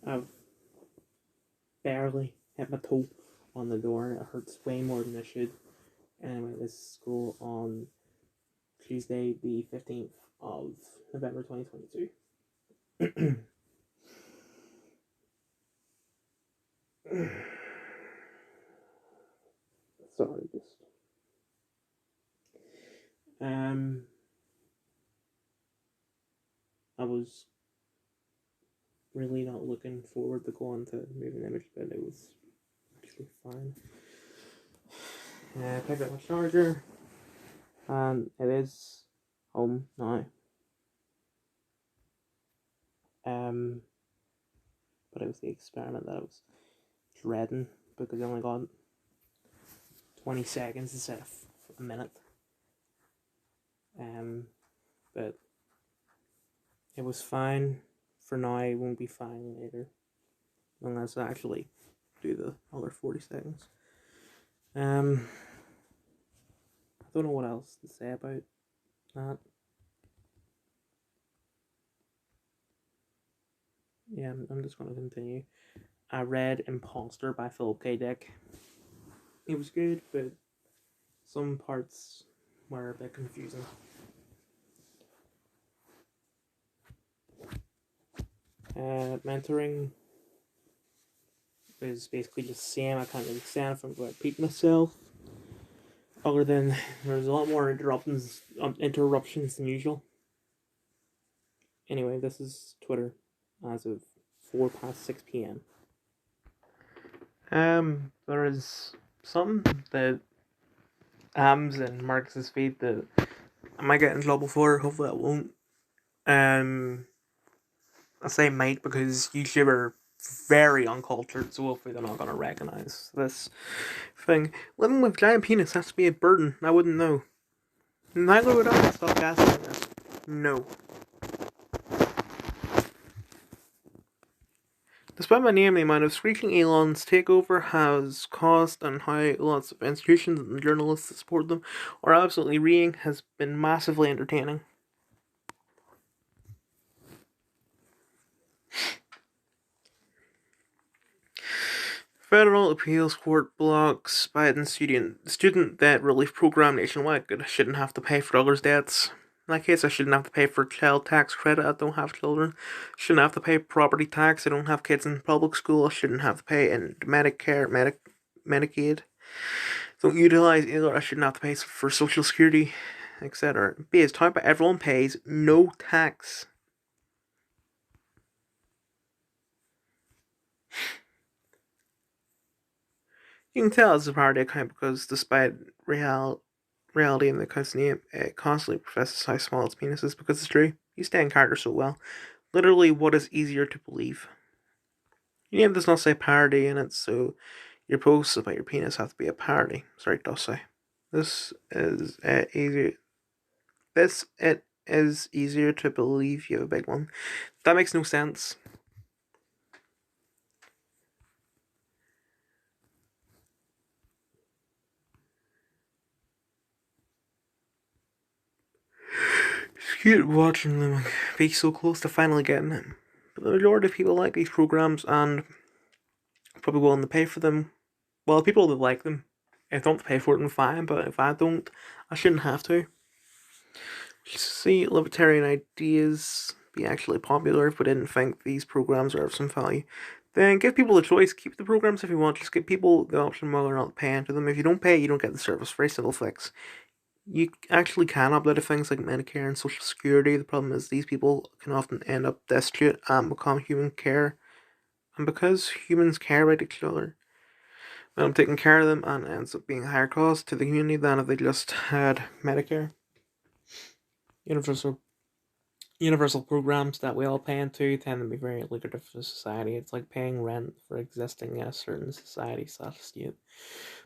I've barely hit my toe on the door, and it hurts way more than it should. Anyway, this is school on Tuesday, the 15th of November 2022. Sorry, just I was really not looking forward to going to moving image, but it was actually fine. I picked up my charger, and it is home now. But it was the experiment that I was dreading because I only got 20 seconds instead of a minute. But it was fine for now. It won't be fine later unless I actually do the other 40 seconds. I don't know what else to say about that. Yeah, I'm just going to continue. I read Imposter by Philip K. Dick. It was good, but some parts were a bit confusing. Mentoring is basically just the same. I can't really say anything about repeat myself, other than there's a lot more interruptions than usual. Anyway, this is Twitter as of 6 p.m. There is something that Ams and Marcus's feed that I might get in trouble for. Hopefully I won't. I say might because YouTube are very uncultured, so hopefully they're not going to recognize this thing. Living with giant penis has to be a burden. I wouldn't know. Neither would I. Stop gaslighting this. No. Despite my name, the amount of screeching Elon's takeover has caused and how lots of institutions and journalists that support them are absolutely reeing has been massively entertaining. Federal appeals court blocks Biden student debt relief program nationwide. I shouldn't have to pay for others' debts. In that case, I shouldn't have to pay for child tax credit. I don't have children. Shouldn't have to pay property tax. I don't have kids in public school. I shouldn't have to pay in Medicare, Medicaid. Don't utilize either. I shouldn't have to pay for Social Security, etc. B is talking about everyone pays no tax. You can tell it's a parody account because despite reality in the account's name, it constantly professes how small its penis is because it's true. You stay in character so well. Literally, what is easier to believe? Your name does not say parody in it, so your posts about your penis have to be a parody. Sorry, it does say. This is easier. It is easier to believe you have a big one. That makes no sense. It's cute watching them be so close to finally getting it. But the majority of people like these programs and probably willing to pay for them. Well, people that like them, if I don't pay for them, fine. But if I don't, I shouldn't have to. See libertarian ideas be actually popular if we didn't think these programs are of some value. Then give people the choice. Keep the programs if you want. Just give people the option whether or not paying to them. If you don't pay, you don't get the service. Very simple fix. You actually can opt to things like Medicare and Social Security. The problem is these people can often end up destitute and become human care. And because humans care about each other, I'm taking care of them and it ends up being a higher cost to the community than if they just had Medicare. Universal programs that we all pay into tend to be very lucrative for society. It's like paying rent for existing in a certain society / state.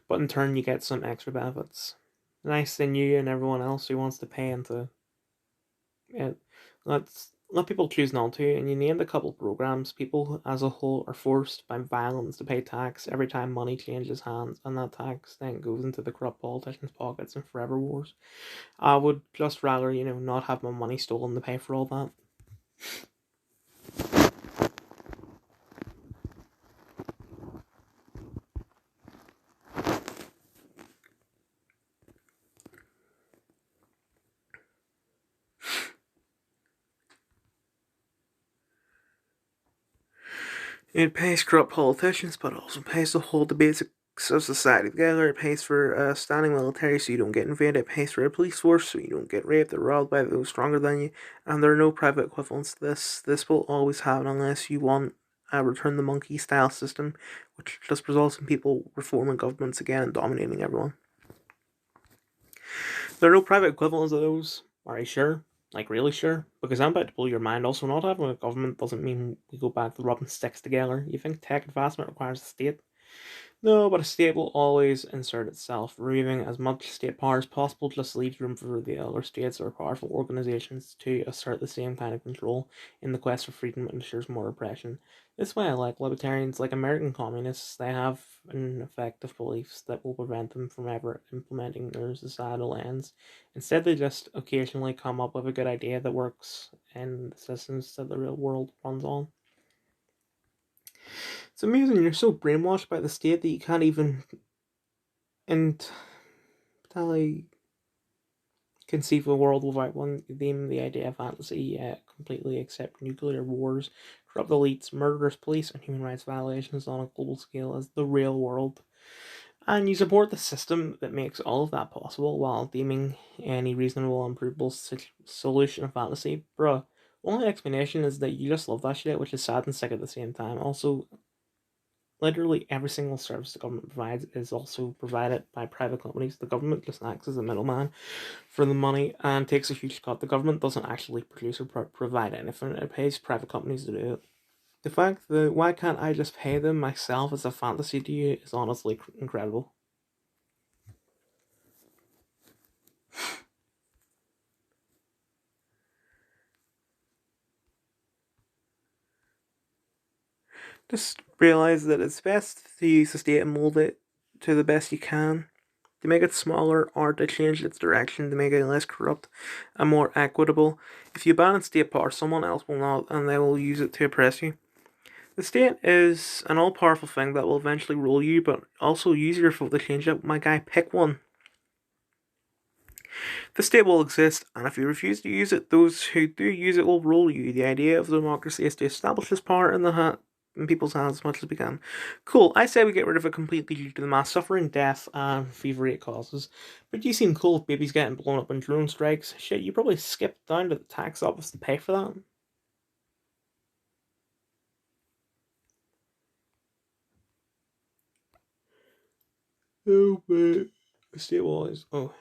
But in turn, you get some extra benefits. Nice than you and everyone else who wants to pay into it. Let people choose not to, and you named a couple programs. People as a whole are forced by violence to pay tax every time money changes hands, and that tax then goes into the corrupt politicians' pockets and forever wars. I would just rather, not have my money stolen to pay for all that. It pays corrupt politicians, but it also pays to hold the basics of society together. It pays for a standing military so you don't get invaded. It pays for a police force so you don't get raped or robbed by those stronger than you. And there are no private equivalents to this. This will always happen unless you want a return the monkey style system, which just results in people reforming governments again and dominating everyone. There are no private equivalents of those. Are you sure? Like, really sure? Because I'm about to blow your mind. Also, not having a government doesn't mean we go back to rubbing sticks together. You think tech advancement requires a state? No, but a state will always insert itself. Removing as much state power as possible just leaves room for the other states or powerful organizations to assert the same kind of control in the quest for freedom and ensures more oppression. This way I like libertarians, like American communists. They have an effective beliefs that will prevent them from ever implementing their societal ends. Instead, they just occasionally come up with a good idea that works in the systems that the real world runs on. It's amazing you're so brainwashed by the state that you can't even entirely conceive of a world without one them the idea of fantasy, yet completely accept nuclear wars, corrupt elites, murderous police, and human rights violations on a global scale as the real world. And you support the system that makes all of that possible while deeming any reasonable and provable solution a fantasy. Bruh, only explanation is that you just love that shit, which is sad and sick at the same time. Also, literally every single service the government provides is also provided by private companies. The government just acts as a middleman for the money and takes a huge cut. The government doesn't actually produce or provide anything, it pays private companies to do it. The fact that why can't I just pay them myself as a fantasy to you is honestly incredible. Just realize that it's best to use the state and mold it to the best you can, to make it smaller or to change its direction to make it less corrupt and more equitable. If you abandon state power, someone else will not, and they will use it to oppress you. The state is an all powerful thing that will eventually rule you, but also use your vote to change it. My guy, pick one. The state will exist, and if you refuse to use it, those who do use it will rule you. The idea of democracy is to establish this power in people's hands as much as we can. Cool. I say we get rid of it completely due to the mass suffering, death, and fever it causes. But you seem cool if babies getting blown up in drone strikes. Shit, you probably skipped down to the tax office to pay for that. Oh, but the state will always. Oh,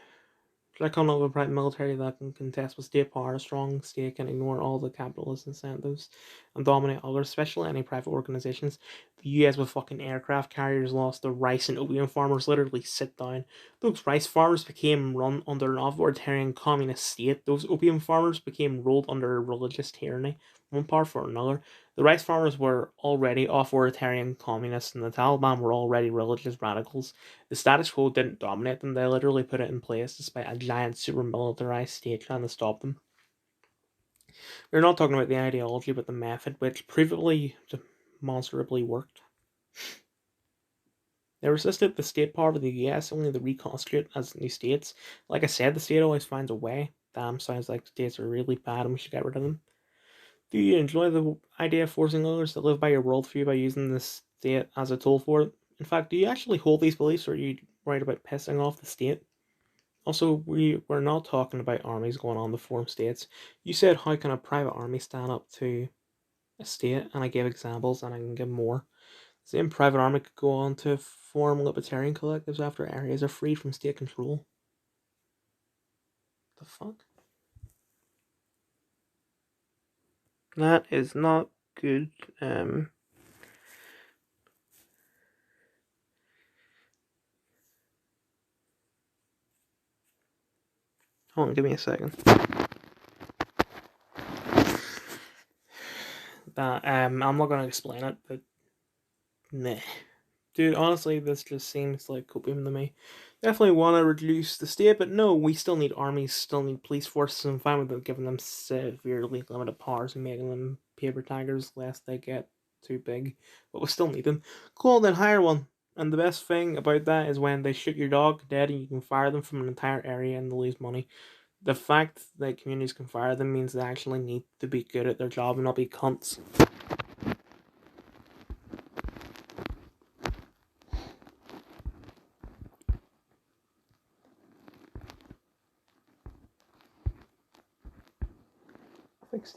like on a private military that can contest with state power, a strong state can ignore all the capitalist incentives and dominate others, especially any private organizations. The US with fucking aircraft carriers lost the rice and opium farmers literally sit down. Those rice farmers became run under an authoritarian communist state. Those opium farmers became ruled under religious tyranny, one part for another. The rice farmers were already authoritarian communists, and the Taliban were already religious radicals. The status quo didn't dominate them, they literally put it in place despite a giant super militarized state trying to stop them. We're not talking about the ideology, but the method, which provably demonstrably worked. They resisted the state power of the US only to reconstitute as new states. Like I said, the state always finds a way. Damn, sounds like states are really bad and we should get rid of them. Do you enjoy the idea of forcing others to live by your worldview by using the state as a tool for it? In fact, do you actually hold these beliefs or are you worried about pissing off the state? Also, we're not talking about armies going on to form states. You said, how can a private army stand up to a state? And I gave examples and I can give more. The same private army could go on to form libertarian collectives after areas are freed from state control. The fuck? That is not good. Hold on, give me a second. I'm not gonna explain it, but meh. Dude, honestly, this just seems like copium to me. Definitely want to reduce the state, but no, we still need armies, still need police forces. I'm fine with them giving them severely limited powers and making them paper tigers lest they get too big, but we still need them. Cool, then hire one. And the best thing about that is when they shoot your dog dead and you can fire them from an entire area and they lose money. The fact that communities can fire them means they actually need to be good at their job and not be cunts.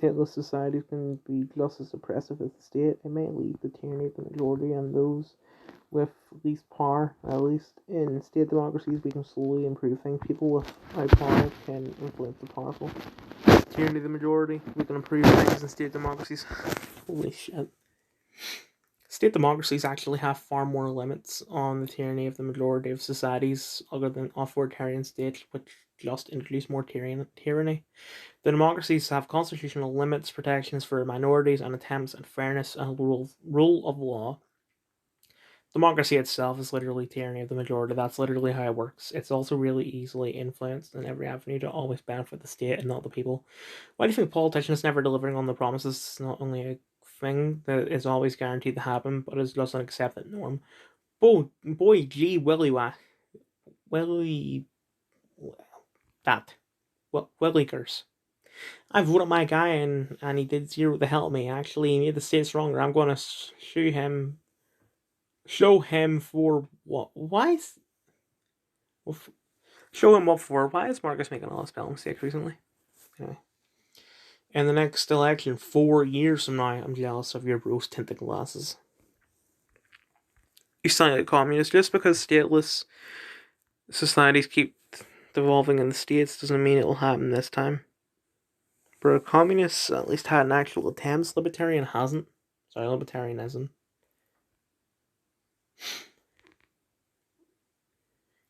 stateless societies can be just as oppressive as the state. It may lead to tyranny of the majority and those with least power. At least in state democracies, we can slowly improve things. People with high power can influence the powerful. Tyranny of the majority, we can improve things in state democracies. Holy shit. State democracies actually have far more limits on the tyranny of the majority of societies other than authoritarian states, which just introduce more tyranny. The democracies have constitutional limits, protections for minorities, and attempts at fairness and rule of law. Democracy itself is literally tyranny of the majority. That's literally how it works. It's also really easily influenced in every avenue to always benefit the state and not the people. Why do you think politicians never delivering on their promises is not only a thing that is always guaranteed to happen, but is just an accepted norm? Boy, gee, Willy, that, Willikers. I voted my guy and he did zero to help me. Actually, he made the state stronger. I'm gonna show him for what? Why is show him up for? Why is Marcus making all the spelling mistakes recently? Anyway. In the next election, 4 years from now, I'm jealous of your rose tinted glasses. You sound like a communist. Just because stateless societies keep devolving in the states doesn't mean it will happen this time. Bro, communists at least had an actual attempt. Libertarian hasn't. Sorry, libertarianism.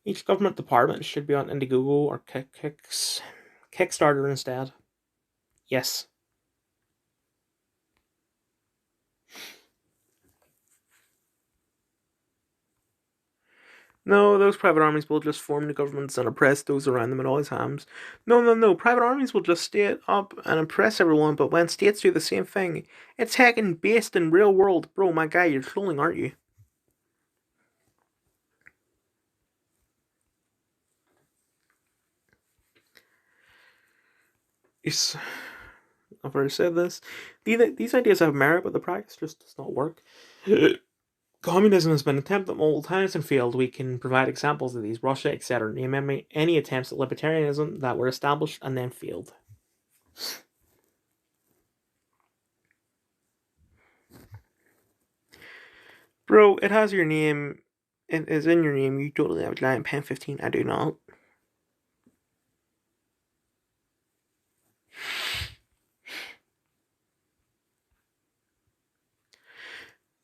Each government department should be on Indiegogo or Kickstarter instead. Yes. No, those private armies will just form the governments and oppress those around them at all times. No. Private armies will just stay up and oppress everyone, but when states do the same thing, it's heckin' based in real world. Bro, my guy, you're trolling, aren't you? Yes. I've already said this. These ideas have merit, but the practice just does not work. Communism has been attempted multiple times and failed. We can provide examples of these. Russia, etc. Name any attempts at libertarianism that were established and then failed. Bro, it has your name. It is in your name. You totally have a giant pen 15. I do not.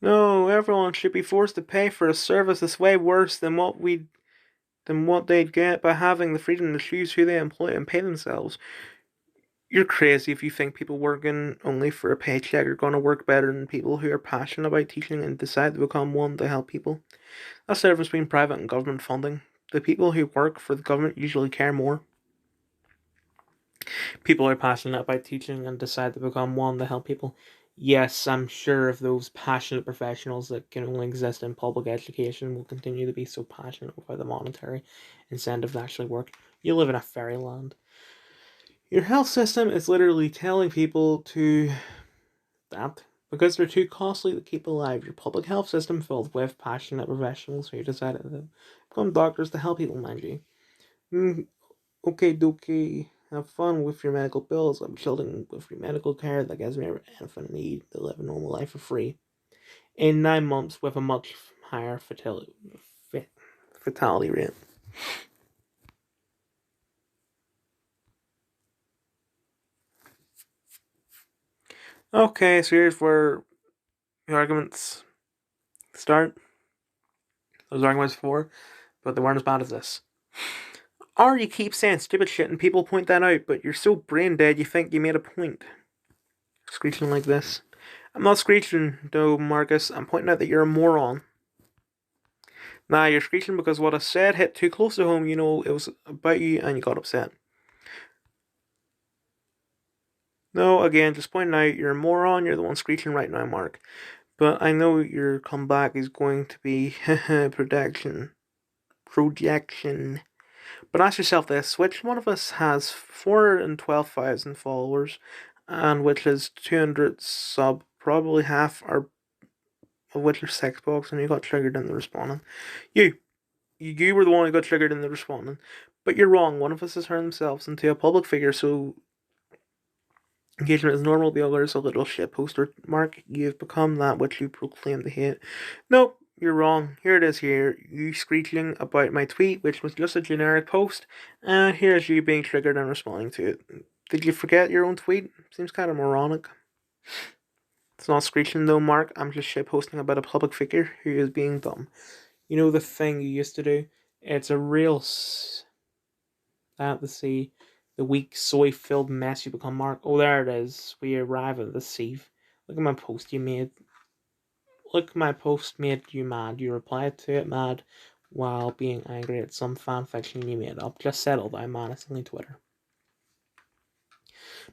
No, everyone should be forced to pay for a service that's way worse than what they'd get by having the freedom to choose who they employ and pay themselves. You're crazy if you think people working only for a paycheck are going to work better than people who are passionate about teaching and decide to become one to help people. That's the difference between private and government funding. The people who work for the government usually care more. People are passionate about teaching and decide to become one to help people. Yes, I'm sure if those passionate professionals that can only exist in public education will continue to be so passionate about the monetary incentive to actually work. You live in a fairyland. Your health system is literally telling people to that because they're too costly to keep alive. Your public health system filled with passionate professionals who decided to become doctors to help people, mind you. Okay, dokie. Have fun with your medical bills. I'm chilling with your medical care that gives me anything I need to live a normal life for free. In 9 months with a much higher fatality rate. Okay, so here's where the arguments start. Those arguments before, but they weren't as bad as this. Or you keep saying stupid shit and people point that out, but you're so brain dead you think you made a point. Screeching like this. I'm not screeching, though, Marcus. I'm pointing out that you're a moron. Nah, you're screeching because what I said hit too close to home. You know, it was about you and you got upset. No, again, just pointing out you're a moron. You're the one screeching right now, Mark. But I know your comeback is going to be projection. But ask yourself this: which one of us has 412,000 followers, and which is 200 sub? Probably half are of which are sex box, and you got triggered in the responding. You were the one who got triggered in the responding, but you're wrong. One of us has turned themselves into a public figure, so Engagement is normal, the other is a little shit poster. Mark, you've become that which you proclaim to hate. Nope, you're wrong. Here it is here. You screeching about my tweet, which was just a generic post, and here's you being triggered and responding to it. Did you forget your own tweet? Seems kind of moronic. It's not screeching though, Mark. I'm just shit posting about a public figure who is being dumb. You know the thing you used to do? It's a real at the sea. The weak, soy-filled mess you become, Mark. Oh, there it is. We arrive at the sieve. Look at my post you made. Look, my post made you mad. You replied to it mad while being angry at some fanfiction you made up. Just settle down, man. It's only Twitter.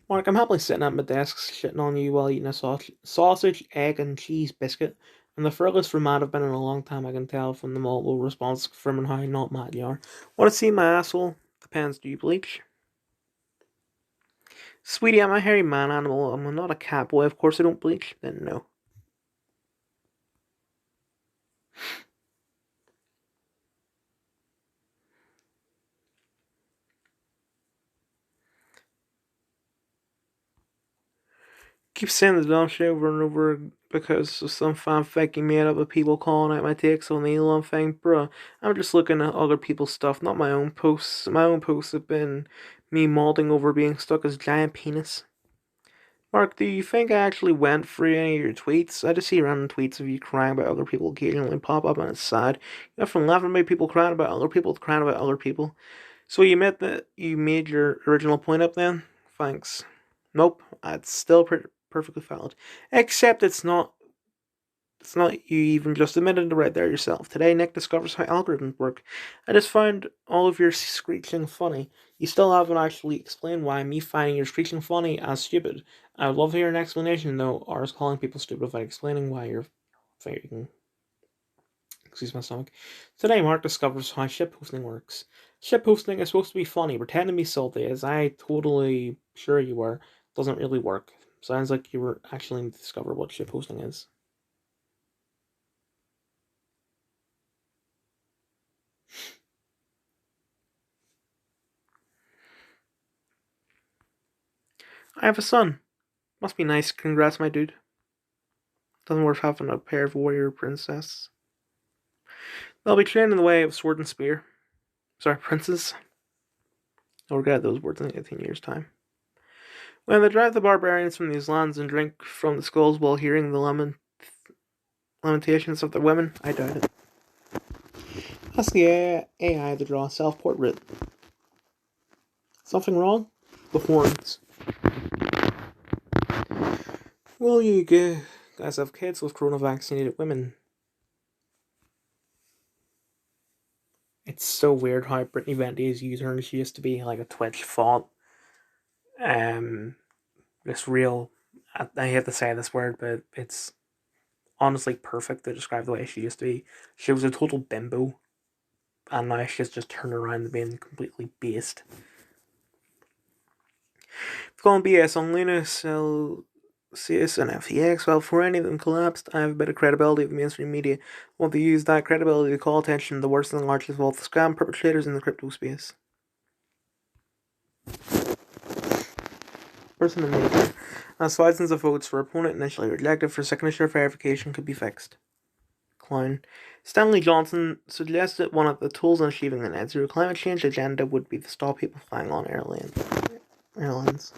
Mark, I'm happily sitting at my desk shitting on you while eating a sausage, egg, and cheese biscuit. And the furthest from mad I've been in a long time, I can tell from the multiple responses confirming how not mad you are. Want to see my asshole? Depends, do you bleach? Sweetie, I'm a hairy man animal. I'm not a cat boy. Of course I don't bleach. Then no. Keep saying the dumb shit over and over because of some fanfic you made up of people calling out my takes on the Elon thing. Bruh, I'm just looking at other people's stuff, not my own posts. My own posts have been me molding over being stuck as a giant penis. Mark, do you think I actually went through any of your tweets? I just see random tweets of you crying about other people occasionally pop up and it's sad. You know, from laughing about people crying about other people to crying about other people. So you admit that you made your original point up then? Thanks. Nope, it's still perfectly valid. Except it's not. It's not you even just admitted it right there yourself. Today, Nick discovers how algorithms work. I just found all of your screeching funny. You still haven't actually explained why me finding your screeching funny as stupid. I would love to hear an explanation, though, or is calling people stupid without explaining why you're thinking. Excuse my stomach. Today, Mark discovers how shitposting works. Shitposting is supposed to be funny, pretend to be salty, as I totally sure you were. Doesn't really work. Sounds like you were actually to discover what shitposting is. I have a son. Must be nice. Congrats, my dude. Doesn't worth having a pair of warrior princess. They'll be trained in the way of sword and spear. Sorry, princes. I'll regret those words in 18 years' time. When they drive the barbarians from these lands and drink from the skulls while hearing the lamentations of the women, I doubt it. Ask the AI to draw a self-portrait. Something wrong? The horns. Will you guys have kids with corona-vaccinated women? It's so weird how Brittany Vendi's username, she used to be like a Twitch font. This real, I hate to say this word, but it's honestly perfect to describe the way she used to be. She was a total bimbo, and now she's just turned around to being completely based. Calling BS on Luna, Celsius, and FTX. Well, before any of them collapsed, I have a bit of credibility with mainstream media. I want to use that credibility to call attention to the worst and largest of all the scam perpetrators in the crypto space. Person in nature. As thousands of votes for opponent initially rejected for signature verification could be fixed. Clown. Stanley Johnson suggested one of the tools in achieving the net zero climate change agenda would be to stop people flying on airlines.